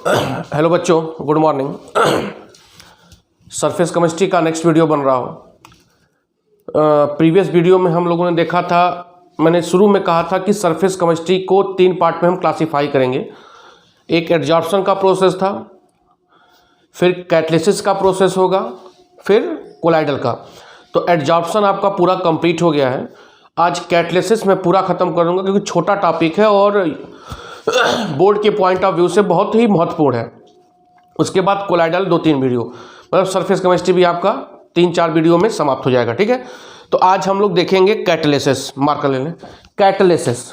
Hello बच्चों, good morning. Surface chemistry का next video बन रहा हो। प्रीवियस वीडियो में हम लोगों ने देखा था, मैंने शुरू में कहा था कि सरफेस केमिस्ट्री को 3 पार्ट में हम क्लासीफाई करेंगे। एक एडजॉर्प्शन का प्रोसेस था, फिर कैटालिसिस का प्रोसेस होगा, फिर कोलाइडल का। तो एडजॉर्प्शन आपका पूरा कंप्लीट हो गया है। आज कैटालिसिस में पूरा ख़त्म करूँगा क्योंकि छोटा टॉपिक है और बोर्ड के पॉइंट ऑफ व्यू से बहुत ही महत्वपूर्ण है। उसके बाद कोलाइडल 2-3 वीडियो, मतलब सरफेस केमिस्ट्री भी आपका 3-4 वीडियो में समाप्त हो जाएगा। ठीक है, तो आज हम लोग देखेंगे कैटालिसिस। मार्कर ले लें, कैटालिसिस,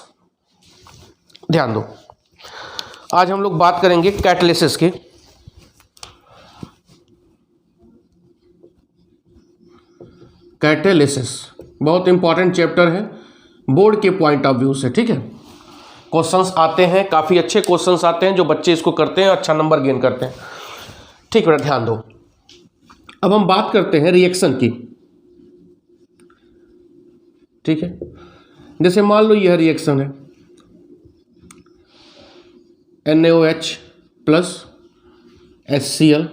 ध्यान दो। आज हम लोग बात करेंगे कैटालिसिस की। कैटालिसिस बहुत इंपॉर्टेंट चैप्टर है बोर्ड के पॉइंट ऑफ व्यू से। ठीक है, क्वेश्चंस आते हैं, काफ़ी अच्छे क्वेश्चंस आते हैं, जो बच्चे इसको करते हैं अच्छा नंबर गेन करते हैं। ठीक है, ध्यान दो। अब हम बात करते हैं रिएक्शन की। ठीक है, जैसे मान लो यह रिएक्शन है NaOH प्लस HCl,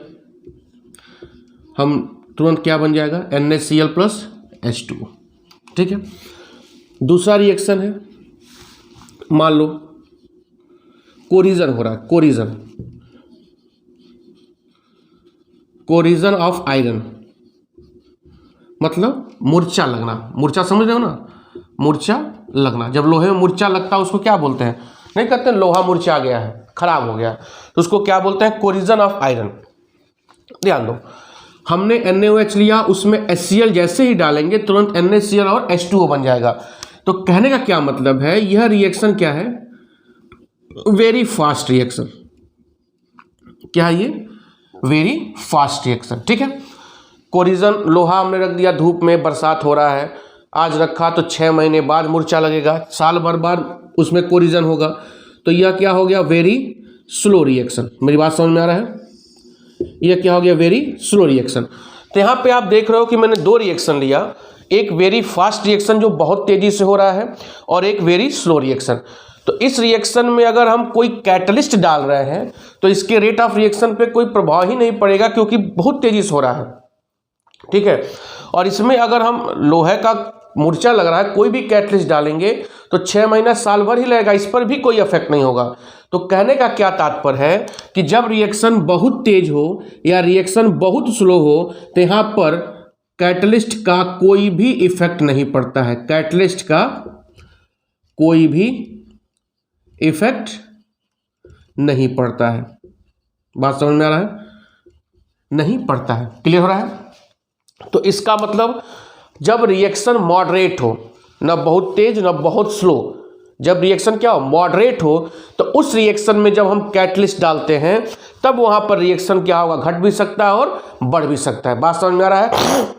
हम तुरंत क्या बन जाएगा NaCl प्लस H2। ठीक है, दूसरा रिएक्शन है, मान लो कोरिजन हो रहा है, कोरिजन ऑफ आयरन, मतलब मूर्छा लगना। मूर्छा समझ रहे हो ना, मूर्छा लगना। जब लोहे में मूर्छा लगता है उसको क्या बोलते हैं? नहीं कहते लोहा मूर्छा गया है, खराब हो गया, तो उसको क्या बोलते हैं? Corrosion of iron. ध्यान दो, हमने NaOH लिया, उसमें HCl जैसे ही डालेंगे तुरंत NaCl और H2O बन जाएगा। तो कहने का क्या मतलब है, यह रिएक्शन क्या है? Very fast reaction. क्या है ये? Very fast reaction. ठीक है, कोरिजन, लोहा हमने रख दिया धूप में, बरसात हो रहा है, आज रखा तो 6 महीने बाद मूर्छा लगेगा, साल भर बाद उसमें कोरिजन होगा। तो यह क्या हो गया? Very slow reaction. मेरी बात समझ में आ रहा है? यह क्या हो गया? Very slow reaction. तो यहाँ पे आप देख रहे हो कि मैंने 2 रिएक्शन लिया, एक वेरी फास्ट रिएक्शन जो बहुत तेजी से हो रहा है, और एक वेरी स्लो रिएक्शन। तो इस रिएक्शन में अगर हम कोई कैटलिस्ट डाल रहे हैं तो इसके रेट ऑफ रिएक्शन पे कोई प्रभाव ही नहीं पड़ेगा क्योंकि बहुत तेजी से हो रहा है। ठीक है, और इसमें अगर हम लोहे का मूर्छा लग रहा है, कोई भी कैटलिस्ट डालेंगे तो 6 महीना साल भर ही लगेगा, इस पर भी कोई इफेक्ट नहीं होगा। तो कहने का क्या तात्पर्य है कि जब रिएक्शन बहुत तेज हो या रिएक्शन बहुत स्लो हो तो यहाँ पर कैटलिस्ट का कोई भी इफेक्ट नहीं पड़ता है। कैटलिस्ट का कोई भी इफेक्ट नहीं पड़ता है। बात समझ में आ रहा है? नहीं पड़ता है। क्लियर हो रहा है? तो इसका मतलब जब रिएक्शन मॉडरेट हो, ना बहुत तेज ना बहुत स्लो, जब रिएक्शन क्या हो? मॉडरेट हो, तो उस रिएक्शन में जब हम कैटलिस्ट डालते हैं तब वहां पर रिएक्शन क्या होगा? घट भी सकता है और बढ़ भी सकता है। बात समझ में आ रहा है?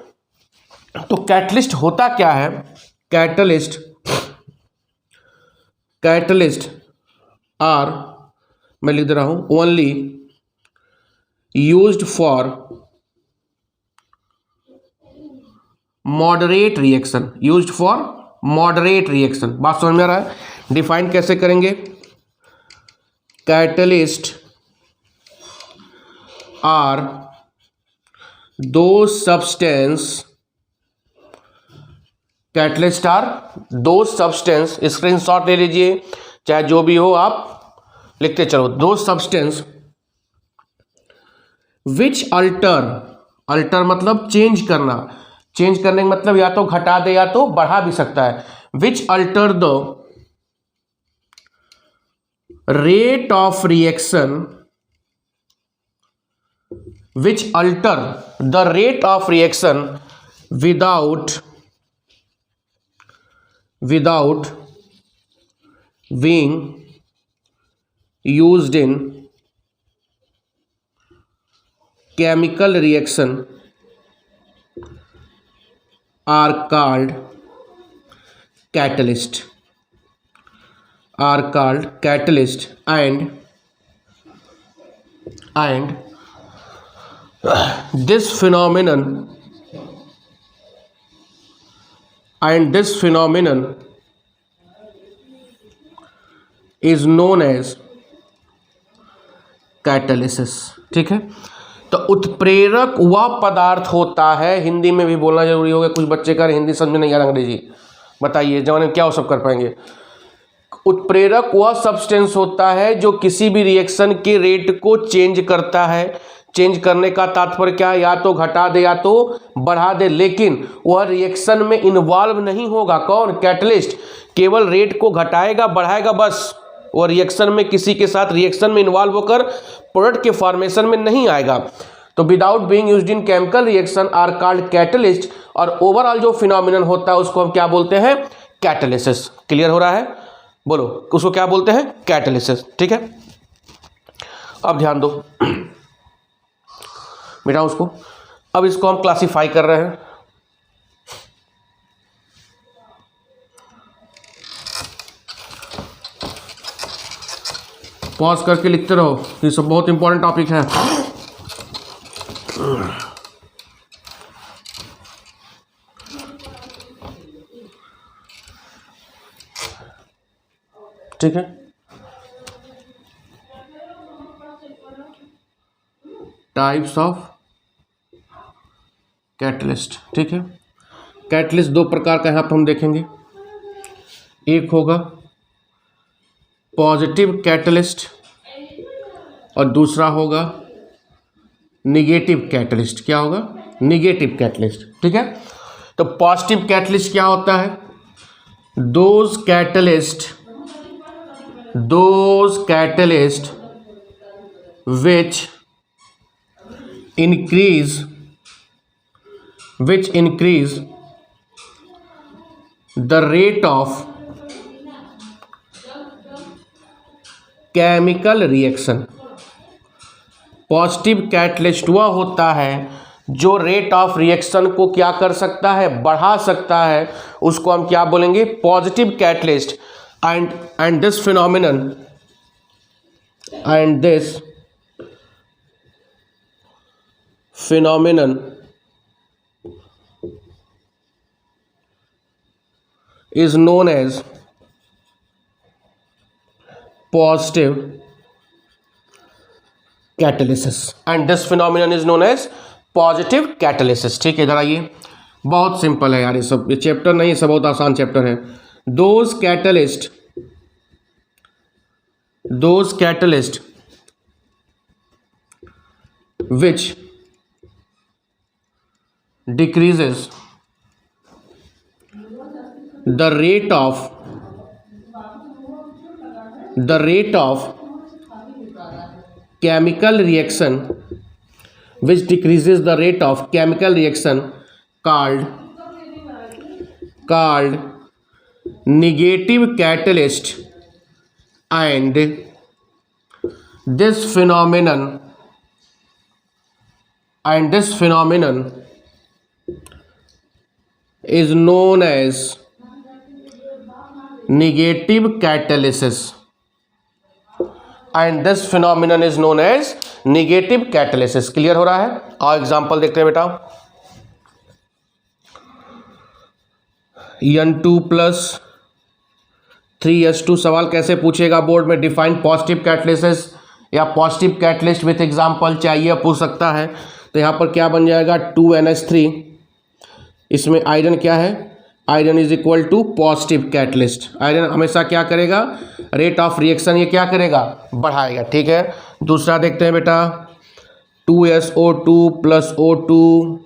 तो कैटलिस्ट होता क्या है? कैटलिस्ट आर, मैं लिख दे रहा हूं, only used for moderate reaction. Used for moderate reaction. बात समझ में आ रहा है? डिफाइन कैसे करेंगे? कैटलिस्ट आर दो सब्सटेंस, कैटलिस्ट आर दो सब्सटेंस, स्क्रीनशॉट ले लीजिए, चाहे जो भी हो आप लिखते चलो। दो सब्सटेंस विच अल्टर मतलब चेंज करना, चेंज करने का मतलब या तो घटा दे या तो बढ़ा भी सकता है। Which alter the rate of reaction, which alter the rate of reaction without being used in chemical reaction are called catalyst, and this phenomenon is known as catalysis. ठीक है, तो उत्प्रेरक वह पदार्थ होता है, हिंदी में भी बोलना जरूरी होगा, कुछ बच्चे का हिंदी समझ में नहीं आ रहा अंग्रेजी, बताइए जमाने में क्या वो सब कर पाएंगे। उत्प्रेरक वह सब्सटेंस होता है जो किसी भी रिएक्शन के रेट को चेंज करता है। चेंज करने का तात्पर्य क्या है, या तो घटा दे या तो बढ़ा दे, लेकिन वह रिएक्शन में इन्वॉल्व नहीं होगा। कौन? कैटलिस्ट। केवल रेट को घटाएगा बढ़ाएगा बस, वह रिएक्शन में किसी के साथ रिएक्शन में इन्वॉल्व होकर प्रोडक्ट के फॉर्मेशन में नहीं आएगा। तो without being used in chemical reaction are called catalyst, और ओवरऑल जो फिनोमिनन होता है उसको हम क्या बोलते हैं? कैटालिसिस। क्लियर हो रहा है? बोलो, उसको क्या बोलते हैं? कैटालिसिस। ठीक है, अब ध्यान दो बेटा उसको। अब इसको हम क्लासिफाई कर रहे हैं। पॉज करके लिखते रहो, ये सब बहुत इंपॉर्टेंट टॉपिक है। ठीक है, टाइप्स ऑफ कैटलिस्ट। ठीक है, कैटलिस्ट दो प्रकार का यहाँ पर हम देखेंगे। एक होगा पॉजिटिव कैटलिस्ट और दूसरा होगा निगेटिव कैटलिस्ट। क्या होगा? Negative catalyst. ठीक है, तो पॉजिटिव कैटलिस्ट क्या होता है? Those catalyst which increase the rate of chemical reaction। Positive catalyst वह होता है जो रेट ऑफ रिएक्शन को क्या कर सकता है? बढ़ा सकता है। उसको हम क्या बोलेंगे? Positive catalyst. And this phenomenon is known as positive catalysis, and this phenomenon is known as positive catalysis। ठीक है, इधर आइए, बहुत सिंपल है यार, ये सब, ये चैप्टर नहीं, ये सब बहुत आसान चैप्टर है। those catalyst which decreases the rate of chemical reaction, which decreases the rate of chemical reaction called negative catalyst, and this phenomenon is known as negative catalysis, and this phenomenon is known as negative catalysis। Clear हो रहा है? और example देखते हैं बेटा। N2 + 3H2 सवाल कैसे पूछेगा बोर्ड में? डिफाइन पॉजिटिव कैटलिसिस या पॉजिटिव कैटलिस्ट विथ एग्जांपल चाहिए, पूछ सकता है। तो यहाँ पर क्या बन जाएगा? 2NH3। इसमें आयरन क्या है? Iron is equal to positive catalyst. Iron हमेशा क्या करेगा? रेट ऑफ रिएक्शन ये क्या करेगा? बढ़ाएगा। ठीक है, दूसरा देखते हैं बेटा। 2SO2 + O2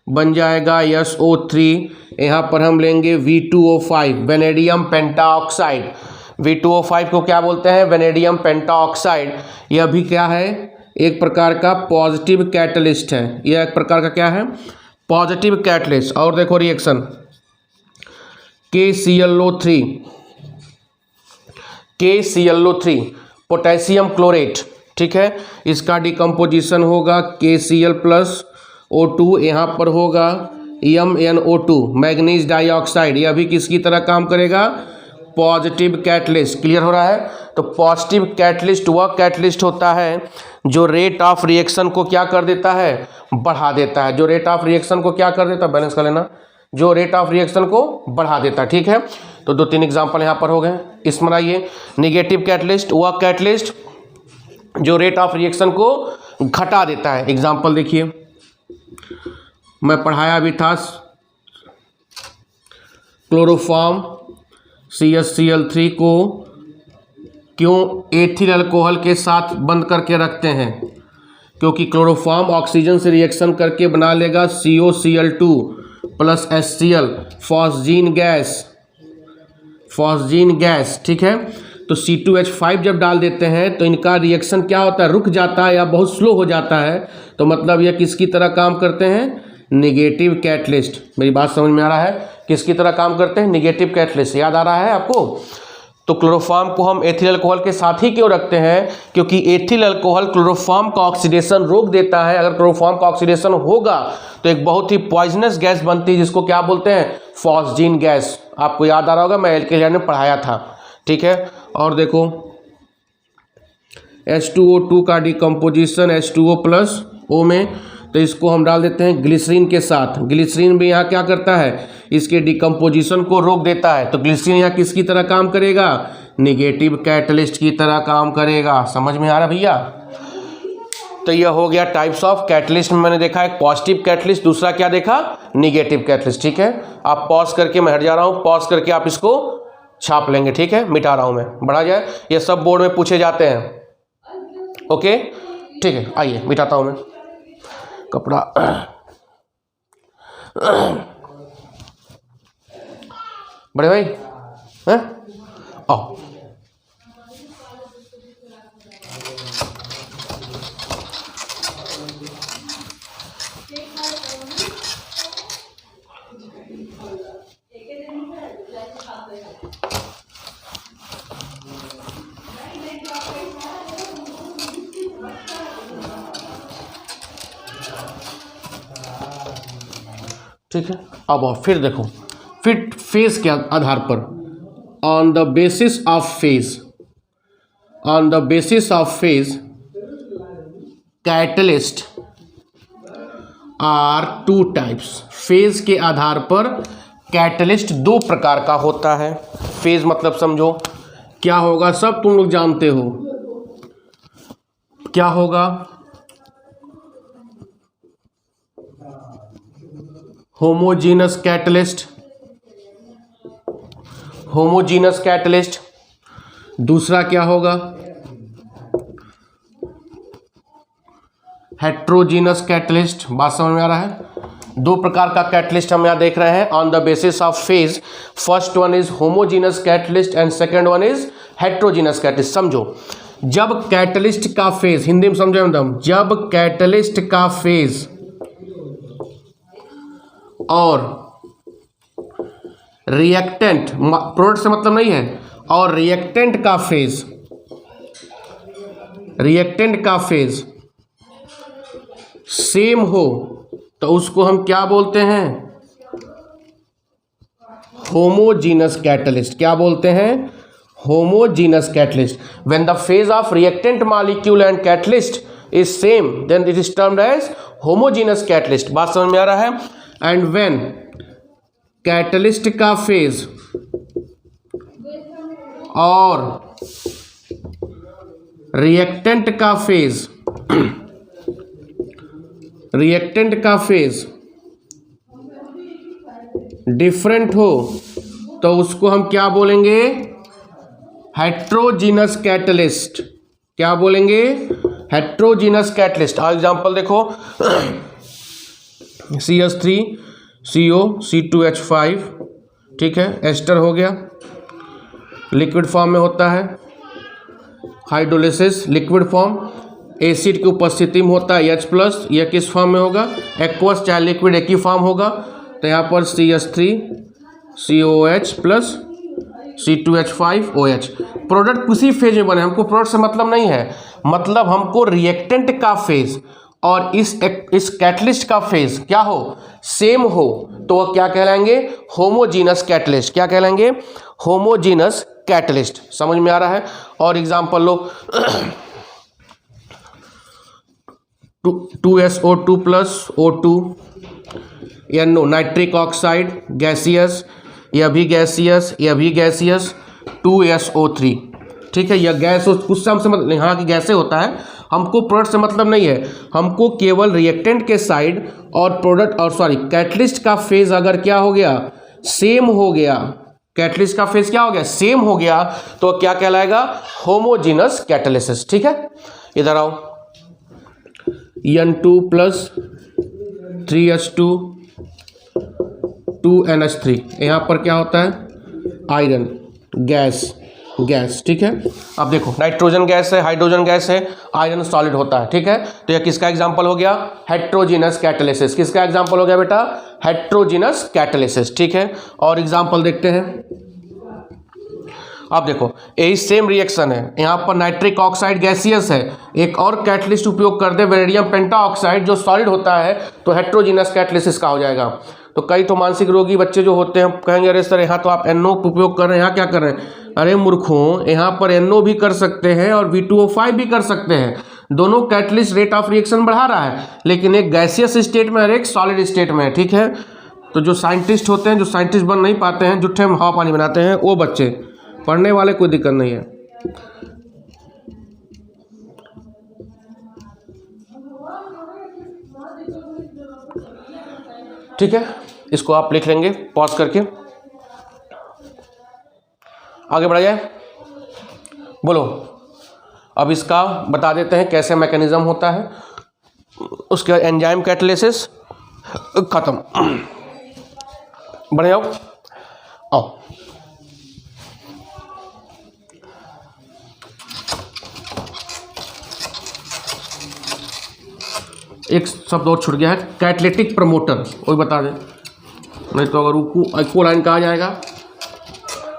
बन जाएगा SO3। यहाँ पर हम लेंगे V2O5, वेनेडियम पेंटाऑक्साइड। V2O5 को क्या बोलते हैं? Vanadium pentoxide. यह भी क्या है? एक प्रकार का पॉजिटिव कैटलिस्ट है। यह एक प्रकार का क्या है? Positive catalyst. और देखो रिएक्शन KClO3 पोटेशियम क्लोरेट। ठीक है, इसका डिकम्पोजिशन होगा KCl + O2, यहाँ पर होगा MnO2 मैग्नीज डाइऑक्साइड। यह भी किसकी तरह काम करेगा? Positive catalyst. क्लियर हो रहा है? तो पॉजिटिव कैटलिस्ट वह कैटलिस्ट होता है जो रेट ऑफ रिएक्शन को क्या कर देता है? बढ़ा देता है। जो रेट ऑफ रिएक्शन को क्या कर देता है? बैलेंस कर लेना, जो रेट ऑफ रिएक्शन को बढ़ा देता है। ठीक है, तो 2-3 एग्जांपल यहाँ पर हो गए। इसमें आइए, निगेटिव कैटलिस्ट वह कैटलिस्ट जो रेट ऑफ रिएक्शन को घटा देता है। एग्जाम्पल देखिए, मैं पढ़ाया भी था, क्लोरोफॉर्म CaCl3 को क्यों एथिल अल्कोहल के साथ बंद करके रखते हैं? क्योंकि क्लोरोफॉर्म ऑक्सीजन से रिएक्शन करके बना लेगा COCl2 plus HCl, phosgene gas, ठीक है। तो C2H5 जब डाल देते हैं तो इनका रिएक्शन क्या होता है, रुक जाता है या बहुत स्लो हो जाता है। तो मतलब यह किसकी तरह काम करते हैं, निगेटिव कैटलिस्ट। मेरी बात समझ में आ रहा है, किसकी तरह काम करते हैं, निगेटिव कैटलिस्ट। याद आ रहा है आपको? तो क्लोरोफॉर्म को हम एथिल अल्कोहल के साथ ही क्यों रखते हैं? क्योंकि एथिल अल्कोहल क्लोरोफॉर्म का ऑक्सीडेशन रोक देता है। अगर क्लोरोफॉर्म का ऑक्सीडेशन होगा तो एक बहुत ही पॉइजनस गैस बनती है, जिसको क्या बोलते हैं, फॉस्जीन गैस। आपको याद आ रहा होगा, मैं एल्केन में पढ़ाया था, ठीक है। और देखो H2O2 का डिकम्पोजिशन H2O प्लस O में, तो इसको हम डाल देते हैं ग्लिसरीन के साथ। ग्लिसरीन भी यहाँ क्या करता है, इसके डिकम्पोजिशन को रोक देता है। तो ग्लिसरीन यहाँ किसकी तरह काम करेगा, निगेटिव कैटलिस्ट की तरह काम करेगा। समझ में आ रहा भैया? तो यह हो गया टाइप्स ऑफ कैटलिस्ट में मैंने देखा, एक पॉजिटिव कैटलिस्ट, दूसरा क्या देखा, निगेटिव कैटलिस्ट, ठीक है। आप पॉज करके, मैं हट जा रहा हूँ, पॉज करके आप इसको छाप लेंगे, ठीक है। मिटा रहा हूँ मैं, बढ़ा जाए, ये सब बोर्ड में पूछे जाते हैं। ओके, ठीक है, आइए मिटाता हूँ मैं कपड़ा। बड़े भाई हैं, आओ। ठीक है, अब आओ, फिर देखो, फिर फेज के आधार पर, on the basis of phase catalyst are two types. Phase के आधार पर कैटलिस्ट दो प्रकार का होता है। फेज मतलब समझो क्या होगा, सब तुम लोग जानते हो क्या होगा, होमोजीनस कैटलिस्ट। दूसरा क्या होगा, हेट्रोजीनस कैटलिस्ट। बात समझ में आ रहा है? दो प्रकार का कैटलिस्ट हम यहाँ देख रहे हैं on the basis of phase. First one is homogeneous catalyst and second one is heterogeneous catalyst. समझो, जब कैटलिस्ट का फेज, हिंदी में समझो एकदम, जब कैटलिस्ट का फेज और रिएक्टेंट, प्रोडक्ट से मतलब नहीं है, और रिएक्टेंट का फेज सेम हो तो उसको हम क्या बोलते हैं, होमोजीनस कैटलिस्ट। क्या बोलते हैं, homogeneous catalyst. When the phase of reactant molecule and catalyst is same then it is termed as homogeneous catalyst. बात समझ में आ रहा है? एंड व्हेन कैटलिस्ट का फेज और रिएक्टेंट का फेज डिफरेंट हो तो उसको हम क्या बोलेंगे, हेट्रोजीनस कैटलिस्ट। क्या बोलेंगे, हेट्रोजीनस कैटलिस्ट। एग्जांपल देखो, CH3CO C2H5, ठीक है, एस्टर हो गया, लिक्विड फॉर्म में होता है। हाइड्रोलिसिस लिक्विड फॉर्म, एसिड की उपस्थिति में होता है H+, यह किस फॉर्म में होगा, एक्वस, चाहे लिक्विड एक ही फॉर्म होगा। तो यहाँ पर CH3COH प्लस C2H5OH। प्रोडक्ट किसी फेज में बने, हमको प्रोडक्ट से मतलब नहीं है, मतलब हमको रिएक्टेंट का फेज और इस कैटलिस्ट का फेज क्या हो, सेम हो, तो वह क्या कहलाएंगे, होमोजीनस कैटलिस्ट। क्या कहलाएंगे, होमोजीनस कैटलिस्ट। समझ में आ रहा है? और एग्जांपल लो, 2SO2 plus O2, NO nitric oxide gaseous, यह भी गैसियस, 2SO3। ठीक है। यह गैस उससे हमसे मतलब नहीं, हाँ कि गैसे होता है, हमको प्रोडक्ट से मतलब नहीं है, हमको केवल रिएक्टेंट के साइड और प्रोडक्ट और सॉरी कैटलिस्ट का फेज अगर क्या हो गया, सेम हो गया, कैटलिस्ट का फेज क्या हो गया, सेम हो गया, तो क्या कहलाएगा, होमोजीनस कैटालिसिस। ठीक है, इधर आओ, N2 प्लस 3H2 2NH3, यहाँ पर क्या होता है, आयरन, गैस, ठीक है। अब देखो नाइट्रोजन गैस है, हाइड्रोजन गैस है, आयरन सॉलिड होता है, ठीक है। तो यह किसका एग्जांपल हो गया, हेट्रोजीनस कैटालिसिस। किसका एग्जांपल हो गया बेटा, हेट्रोजीनस कैटालिसिस, ठीक है। और एग्जांपल देखते हैं। अब देखो यही सेम रिएक्शन है, यहाँ पर नाइट्रिक ऑक्साइड गैसियस है, एक और कैटलिस्ट उपयोग करते हैं वेनेडियम पेंटाऑक्साइड जो सॉलिड होता है, तो हेट्रोजीनस कैटालिसिस का हो जाएगा। तो कई तो मानसिक रोगी बच्चे जो होते हैं कहेंगे अरे सर यहाँ तो आप NO उपयोग कर रहे हैं, यहाँ क्या कर रहे हैं, अरे मूर्खों, यहाँ पर NO भी कर सकते हैं और V2O5 भी कर सकते हैं, दोनों कैटलिस्ट रेट ऑफ रिएक्शन बढ़ा रहा है, लेकिन एक गैसियस स्टेट में और एक सॉलिड स्टेट में है, ठीक है। तो जो साइंटिस्ट होते हैं, जो साइंटिस्ट बन नहीं पाते हैं, जुट्ठे में हवा पानी बनाते हैं, वो बच्चे, पढ़ने वाले कोई दिक्कत नहीं है। ठीक है, इसको आप लिख लेंगे पॉज करके, आगे बढ़ा जाए। बोलो, अब इसका बता देते हैं कैसे मैकेनिज्म होता है, उसके बाद एंजाइम कैटालिसिस खत्म। बढ़ जाओ, आओ। एक शब्द और छूट गया है, कैटलिटिक प्रमोटर, वही बता दें, नहीं तो अगर इक्को लाइन कहा जाएगा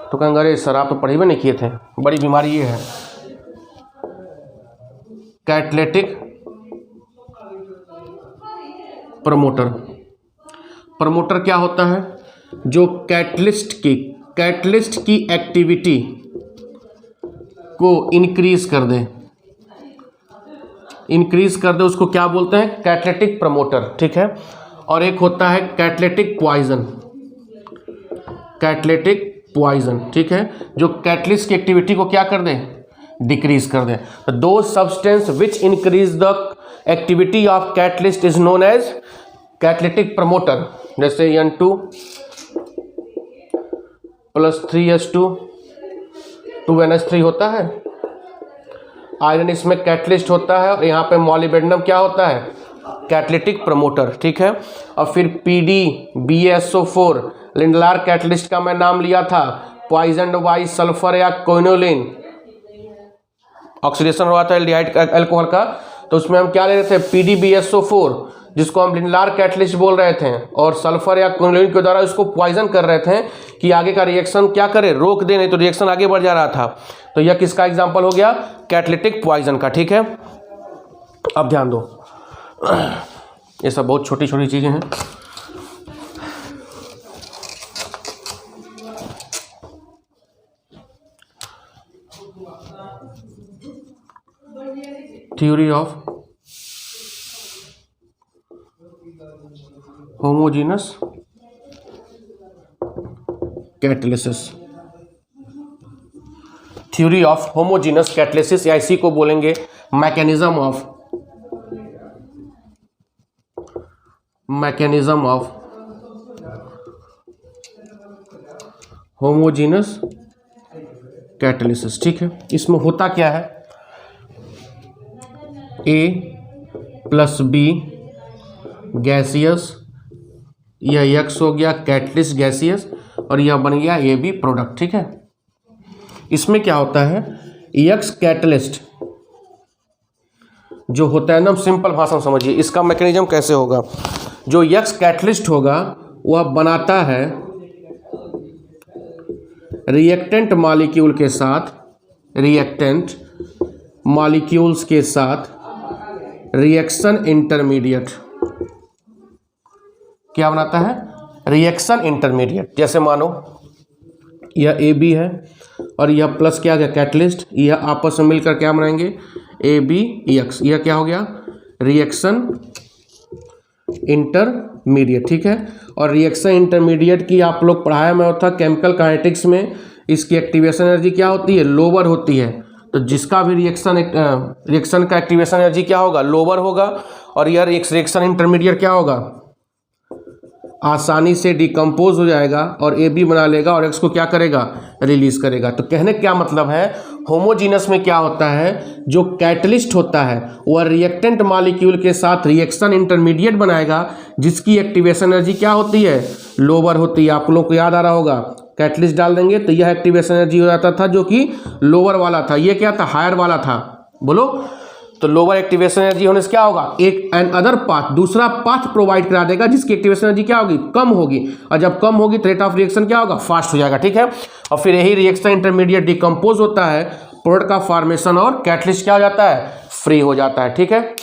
तो कहेंगे अरे सर आप तो पढ़े भी नहीं किए थे, बड़ी बीमारी ये है। कैटलिटिक प्रमोटर क्या होता है, जो कैटलिस्ट की एक्टिविटी को इंक्रीज कर दे, उसको क्या बोलते हैं, कैटलिटिक प्रमोटर, ठीक है। और एक होता है कैटलिटिक पॉइजन, ठीक है, जो कैटलिस्ट की एक्टिविटी को क्या कर दे, डिक्रीज कर दे। दो substance which increase the activity of catalyst is known as catalytic promoter, जैसे N2 प्लस 3H2 2NH3 होता है, आयरन इसमें कैटलिस्ट होता है, और यहाँ पे मॉलिब्डेनम क्या होता है, कैटलिटिक प्रमोटर, ठीक है। और फिर PDBSO4 लिंडलार कैटलिस्ट का मैं नाम लिया था, पॉइजन बाई सल्फर या क्विनोलिन, ऑक्सीडेशन हुआ था एल्डिहाइड अल्कोहल का, तो उसमें हम क्या ले रहे थे, PDBSO4, जिसको हम लिंडलार कैटलिस्ट बोल रहे थे, और सल्फर या क्विनोलिन के द्वारा उसको पॉइजन कर रहे थे कि आगे का रिएक्शन क्या करे, रोक दे, नहीं तो रिएक्शन आगे बढ़ जा रहा था। तो यह किसका एग्जाम्पल हो गया, कैटलिटिक पॉइजन का, ठीक है। अब ध्यान दो, ये सब बहुत छोटी छोटी चीजें हैं। Theory of homogeneous catalysis, theory of homogeneous catalysis, या इसी को बोलेंगे मैकेनिज्म ऑफ होमोजीनस कैटालिसिस, ठीक है। इसमें होता क्या है, A प्लस B गैसियस, यह X हो गया कैटलिस्ट गैसियस, और यह बन गया AB प्रोडक्ट, ठीक है। इसमें क्या होता है, X कैटलिस्ट जो होता है, एकदम सिंपल भाषा में समझिए इसका मैकेनिज्म कैसे होगा। जो X कैटलिस्ट होगा वह बनाता है रिएक्टेंट मॉलिक्यूल्स के साथ रिएक्शन इंटरमीडिएट, क्या बनाता है, रिएक्शन इंटरमीडिएट। जैसे मानो यह AB है और यह प्लस क्या गया, कैटलिस्ट, यह आपस में मिलकर क्या बनाएंगे, ABX, यह क्या हो गया, रिएक्शन इंटरमीडिएट, ठीक है। और रिएक्शन इंटरमीडिएट की आप लोग पढ़ाया में होता केमिकल काइनेटिक्स में, इसकी एक्टिवेशन एनर्जी क्या होती है, लोअर होती है, तो जिसका भी रिएक्शन का एक्टिवेशन एनर्जी क्या होगा, लोअर होगा, और यह रिएक्शन इंटरमीडिएट क्या होगा, आसानी से डिकम्पोज हो जाएगा और ए बी बना लेगा और एक्स को क्या करेगा, रिलीज करेगा। तो कहने क्या मतलब है, होमोजीनस में क्या होता है, जो कैटलिस्ट होता है वह रिएक्टेंट मॉलिक्यूल के साथ रिएक्शन इंटरमीडिएट बनाएगा जिसकी एक्टिवेशन एनर्जी क्या होती है, लोअर होती है। आप लोग को याद आ रहा होगा, कैटलिस्ट डाल देंगे तो यह एक्टिवेशन एनर्जी हो जाता था जो कि लोअर वाला था, ये क्या था, हायर वाला था, बोलो। तो लोअर एक्टिवेशन एनर्जी होने से क्या होगा, एक एन अदर पाथ, दूसरा पाथ प्रोवाइड करा देगा जिसकी एक्टिवेशन एनर्जी क्या होगी, कम होगी, और जब कम होगी तो रेट ऑफ रिएक्शन क्या होगा, फास्ट हो जाएगा, ठीक है। और फिर यही रिएक्शन इंटरमीडिएट डिकम्पोज होता है, प्रोडक्ट का फॉर्मेशन और कैटलिस्ट क्या हो जाता है, फ्री हो जाता है, ठीक है।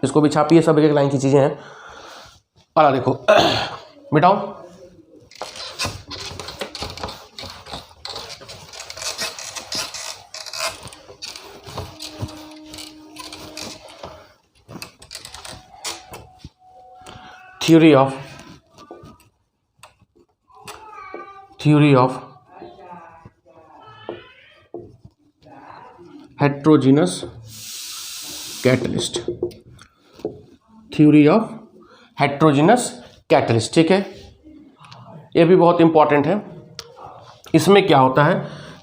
इसको भी छापिए, सब एक लाइन की चीजें हैं। और देखो मिटाओ, theory of heterogeneous catalyst, theory of heterogeneous catalyst, ठीक है। ये भी बहुत इंपॉर्टेंट है। इसमें क्या होता है,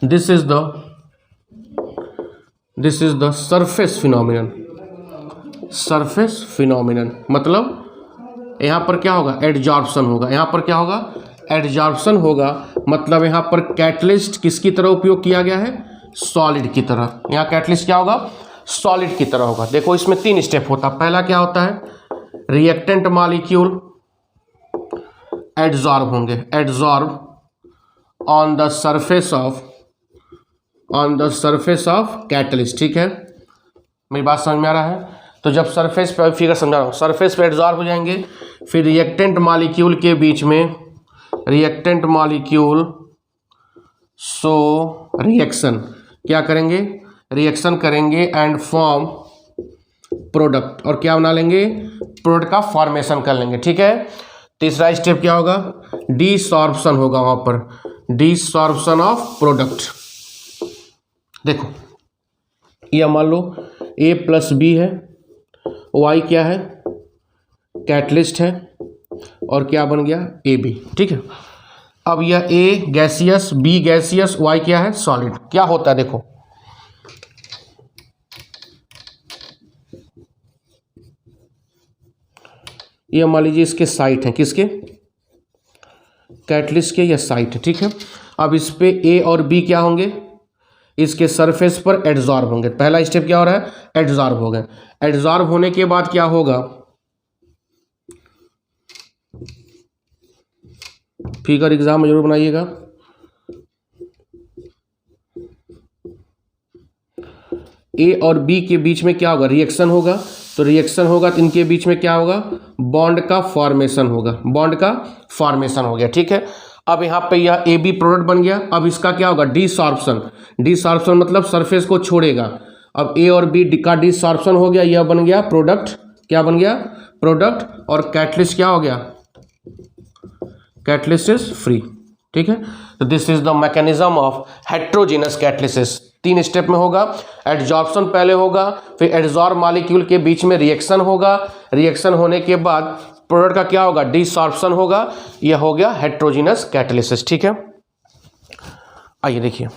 this is the surface phenomenon, मतलब यहाँ पर क्या होगा, एडजॉर्प्शन होगा, यहाँ पर क्या होगा, एडजॉर्प्शन होगा, मतलब यहाँ पर कैटलिस्ट किसकी तरह उपयोग किया गया है, सॉलिड की तरह। यहाँ कैटलिस्ट क्या होगा, सॉलिड की तरह होगा। देखो इसमें 3 स्टेप होता है। पहला क्या होता है, रिएक्टेंट मॉलिक्यूल एडजॉर्ब होंगे, adsorb on the surface of catalyst, ठीक है। मेरी बात समझ में आ रहा है। तो जब सरफेस पे, फिगर समझा रहा हूँ, सरफेस पे एडजॉर्ब हो जाएंगे, फिर रिएक्टेंट मॉलिक्यूल के बीच में, रिएक्टेंट मॉलिक्यूल सो रिएक्शन क्या करेंगे, रिएक्शन करेंगे एंड फॉर्म प्रोडक्ट, और क्या बना लेंगे, प्रोडक्ट का फॉर्मेशन कर लेंगे, ठीक है। तीसरा स्टेप क्या होगा, डीसॉर्प्शन होगा, वहाँ पर डीसॉर्प्शन ऑफ प्रोडक्ट। देखो यह मान लो A + B है, Y क्या है, कैटलिस्ट है, और क्या बन गया, AB, ठीक है। अब यह A gaseous, B gaseous, Y क्या है, सॉलिड। क्या होता है देखो, ये मान लीजिए इसके साइट हैं, किसके, कैटलिस्ट के, ये साइट है, ठीक है। अब इस पे A और B क्या होंगे, इसके सरफेस पर एडजॉर्ब होंगे। पहला स्टेप क्या हो रहा है, एडजॉर्ब हो गए। एडजॉर्ब होने के बाद क्या होगा, फिगर एग्जाम में जरूर बनाइएगा। ए और बी के बीच में क्या होगा, रिएक्शन होगा। तो रिएक्शन होगा तो इनके बीच में क्या होगा, बॉन्ड का फॉर्मेशन होगा, बॉन्ड का फॉर्मेशन हो गया, ठीक है। अब यहाँ पे यह ए बी प्रोडक्ट बन गया। अब इसका क्या होगा, डीसॉर्प्शन। डीसॉर्प्शन मतलब सरफेस को छोड़ेगा। अब ए और बी का डीसॉर्प्शन हो गया, यह बन गया प्रोडक्ट। क्या बन गया, प्रोडक्ट। और कैटलिस्ट क्या हो गया, कैटलिस्ट इज फ्री, ठीक है। तो this is the mechanism of heterogeneous catalysis. 3 step में होगा। एडजॉर्प्शन पहले होगा, फिर एडजॉर्ब मॉलिक्यूल के बीच में रिएक्शन होगा। रिएक्शन होने के बाद प्रोडक्ट का क्या होगा, डिसॉर्प्शन होगा। यह हो गया हेट्रोजीनस कैटलिसिस, ठीक है। आइए देखिए,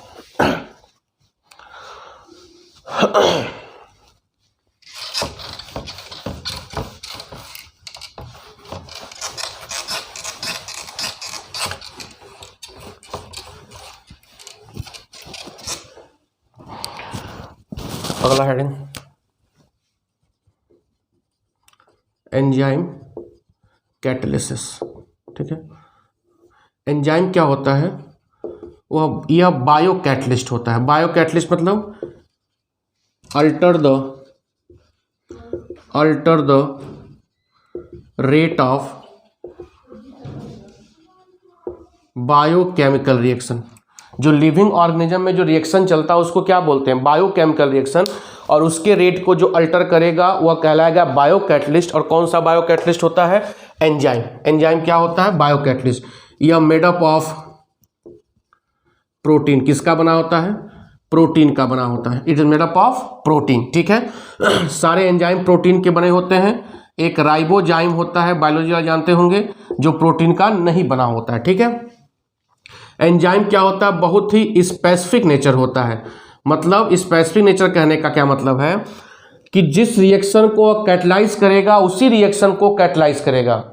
अगला हेडिंग एंजाइम कैटलिसिस, ठीक है। एंजाइम क्या होता है, वह यह बायो कैटलिस्ट होता है। बायो कैटलिस्ट मतलब alter the rate of biochemical reaction. जो लिविंग ऑर्गेनिज्म में जो रिएक्शन चलता है उसको क्या बोलते हैं, बायोकेमिकल रिएक्शन। और उसके रेट को जो अल्टर करेगा वह कहलाएगा बायोकैटलिस्ट। और कौन सा बायोकैटलिस्ट होता है, एंजाइम। एंजाइम क्या होता है, बायोकैटलिस्ट। यह मेड अप ऑफ प्रोटीन, किसका बना होता है, प्रोटीन का बना होता है। It is made up of protein, ठीक है। सारे एंजाइम प्रोटीन के बने होते हैं। एक राइबोजाइम होता है, बायोलॉजी वाले जानते होंगे, जो प्रोटीन का नहीं बना होता है, ठीक है। एंजाइम क्या होता है, बहुत ही स्पेसिफिक नेचर होता है। मतलब स्पेसिफिक नेचर कहने का क्या मतलब है कि जिस रिएक्शन को कैटलाइज करेगा उसी रिएक्शन को कैटलाइज करेगा।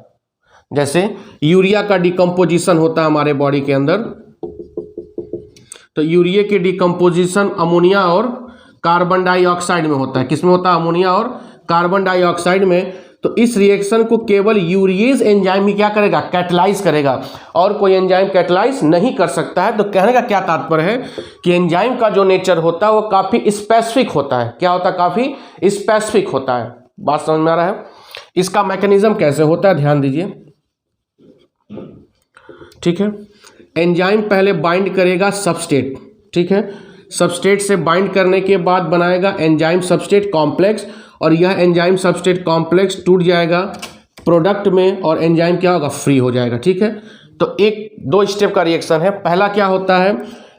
जैसे यूरिया का डिकम्पोजिशन होता है हमारे बॉडी के अंदर, तो यूरिया की डिकम्पोजिशन अमोनिया और कार्बन डाइऑक्साइड में होता है। किसमें होता है, अमोनिया और कार्बन डाइऑक्साइड में। तो इस रिएक्शन को केवल यूरिएज एंजाइम ही क्या करेगा, कैटलाइज करेगा, और कोई एंजाइम कैटलाइज नहीं कर सकता है। तो कहने का क्या तात्पर्य है कि एंजाइम का जो नेचर होता है वो काफी स्पेसिफिक होता है। क्या होता है, काफी स्पेसिफिक होता है। बात समझ में आ रहा है। इसका मैकेनिज्म कैसे होता है, ध्यान दीजिए, ठीक है। एंजाइम पहले बाइंड करेगा सबस्ट्रेट, ठीक है। सबस्ट्रेट से बाइंड करने के बाद बनाएगा एंजाइम सबस्ट्रेट कॉम्प्लेक्स, और यह एंजाइम सबस्ट्रेट कॉम्प्लेक्स टूट जाएगा प्रोडक्ट में, और एंजाइम क्या होगा, फ्री हो जाएगा, ठीक है। तो एक दो स्टेप का रिएक्शन है। पहला क्या होता है,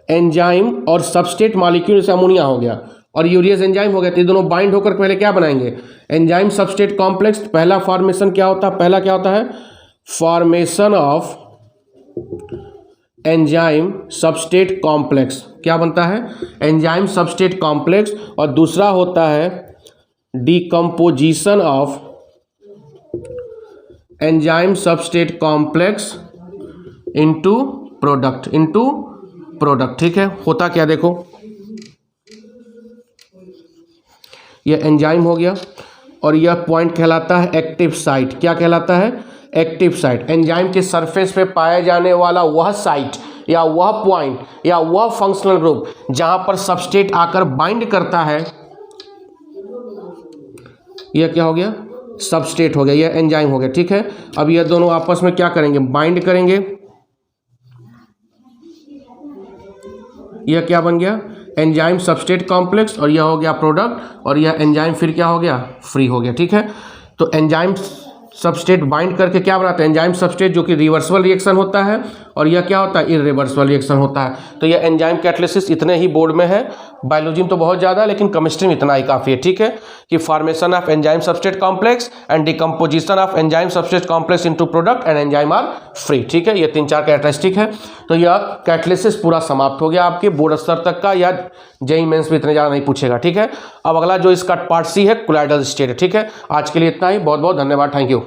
एंजाइम और सबस्ट्रेट मॉलिक्यूल, जैसे अमोनिया हो गया और यूरियस एंजाइम हो गया, तो ये दोनों बाइंड होकर पहले क्या बनाएंगे, एंजाइम सबस्ट्रेट कॉम्प्लेक्स। पहला फॉर्मेशन क्या होता है, पहला क्या होता है, formation of enzyme substrate complex. क्या बनता है, एंजाइम सबस्ट्रेट कॉम्प्लेक्स। और दूसरा होता है decomposition of enzyme substrate complex into product, ठीक है। होता क्या, देखो, यह एंजाइम हो गया और यह पॉइंट कहलाता है एक्टिव साइट। क्या कहलाता है, एक्टिव साइट। एंजाइम के सरफेस पे पाया जाने वाला वह साइट या वह पॉइंट या वह फंक्शनल ग्रुप जहां पर सबस्ट्रेट आकर बाइंड करता है, यह क्या हो गया, सबस्ट्रेट हो गया, यह एंजाइम हो गया, ठीक है। अब यह दोनों आपस में क्या करेंगे, बाइंड करेंगे। यह क्या बन गया, एंजाइम सबस्ट्रेट कॉम्प्लेक्स, और यह हो गया प्रोडक्ट, और यह एंजाइम फिर क्या हो गया, फ्री हो गया, ठीक है। तो एंजाइम सबस्ट्रेट बाइंड करके क्या बनाते हैं, एंजाइम सबस्ट्रेट, जो कि रिवर्सिबल रिएक्शन होता है, और यह क्या होता है, इरिवर्सिबल रिएक्शन होता है। तो यह एंजाइम कैटालिसिस इतने ही बोर्ड में है। बायोलॉजी में तो बहुत ज़्यादा है, लेकिन केमिस्ट्री में इतना ही काफ़ी है, ठीक है, कि formation of enzyme substrate complex and decomposition of enzyme substrate complex into product and enzyme are free, ठीक है। ये 3-4 कैरेक्टरिस्टिक है। तो यह कैटालिसिस पूरा समाप्त हो गया आपके बोर्ड स्तर तक का, या जेईई मेंस में इतने ज़्यादा नहीं पूछेगा, ठीक है। अब अगला जो इसका पार्ट सी है, कोलाइडल स्टेट, ठीक है। आज के लिए इतना ही, बहुत बहुत धन्यवाद, थैंक यू।